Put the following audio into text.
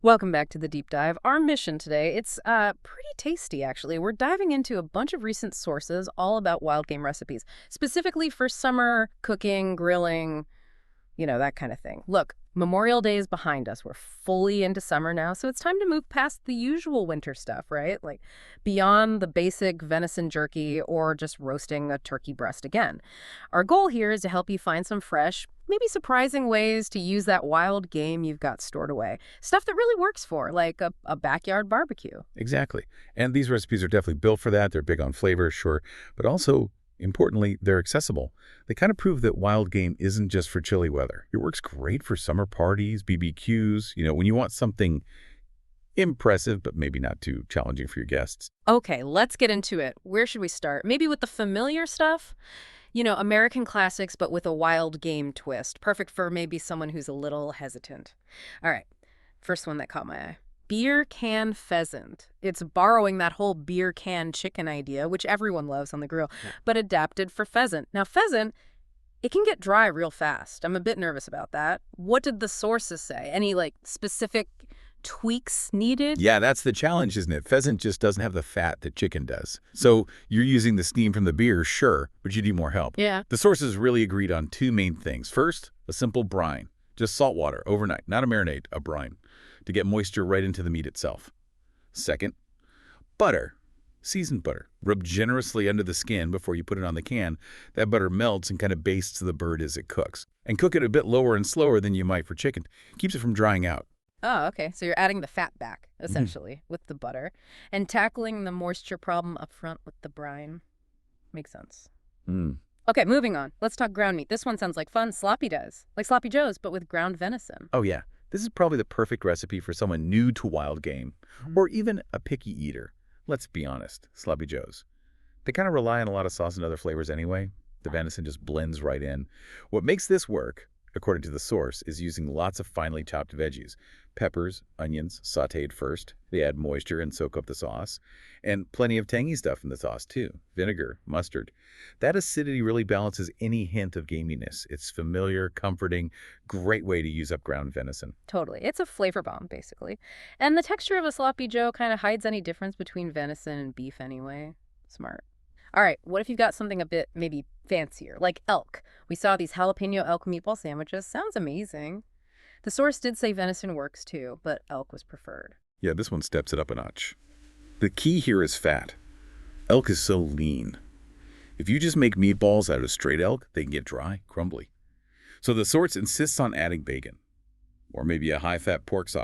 Welcome back to the deep dive. Our mission today, it's pretty tasty actually. We're diving into a bunch of recent sources all about wild game recipes, specifically for summer cooking, grilling, that kind of thing. Look, Memorial Day is behind us. We're fully into summer now, so it's time to move past the usual winter stuff, right? Like beyond the basic venison jerky or just roasting a turkey breast again. Our goal here is to help you find some fresh, maybe surprising ways to use that wild game you've got stored away. Stuff that really works for, like a backyard barbecue. Exactly. And these recipes are definitely built for that. They're big on flavor, sure, but also, importantly, they're accessible. They kind of prove that wild game isn't just for chilly weather. It works great for summer parties, BBQs, when you want something impressive, but maybe not too challenging for your guests. Okay, let's get into it. Where should we start? Maybe with the familiar stuff? American classics, but with a wild game twist. Perfect for maybe someone who's a little hesitant. All right, first one that caught my eye. Beer can pheasant. It's borrowing that whole beer can chicken idea, which everyone loves on the grill, but adapted for pheasant. Now, pheasant, it can get dry real fast. I'm a bit nervous about that. What did the sources say? Any, specific tweaks needed? Yeah, that's the challenge, isn't it? Pheasant just doesn't have the fat that chicken does. So you're using the steam from the beer, sure, but you need more help. Yeah. The sources really agreed on two main things. First, a simple brine. Just salt water overnight, not a marinade, a brine, to get moisture right into the meat itself. Second, butter. Seasoned butter. Rub generously under the skin before you put it on the can. That butter melts and kind of bastes the bird as it cooks. And cook it a bit lower and slower than you might for chicken. Keeps it from drying out. Oh, okay. So you're adding the fat back, essentially, with the butter. And tackling the moisture problem up front with the brine. Makes sense. Okay, moving on. Let's talk ground meat. This one sounds like fun. Sloppy does. Like Sloppy Joe's, but with ground venison. Oh, yeah. This is probably the perfect recipe for someone new to wild game, or even a picky eater. Let's be honest, Sloppy Joe's. They kind of rely on a lot of sauce and other flavors anyway. The venison just blends right in. What makes this work, according to the source, is using lots of finely chopped veggies. Peppers, onions, sautéed first. They add moisture and soak up the sauce. And plenty of tangy stuff in the sauce, too. Vinegar, mustard. That acidity really balances any hint of gaminess. It's familiar, comforting, great way to use up ground venison. Totally. It's a flavor bomb, basically. And the texture of a Sloppy Joe kind of hides any difference between venison and beef anyway. Smart. All right, what if you've got something a bit maybe fancier, like elk? We saw these Jalapeno Elk Meatball Sandwiches. Sounds amazing. The source did say venison works too, but elk was preferred. Yeah, this one steps it up a notch. The key here is fat. Elk is so lean. If you just make meatballs out of straight elk, they can get dry, crumbly. So the source insists on adding bacon, or maybe a high-fat pork sausage.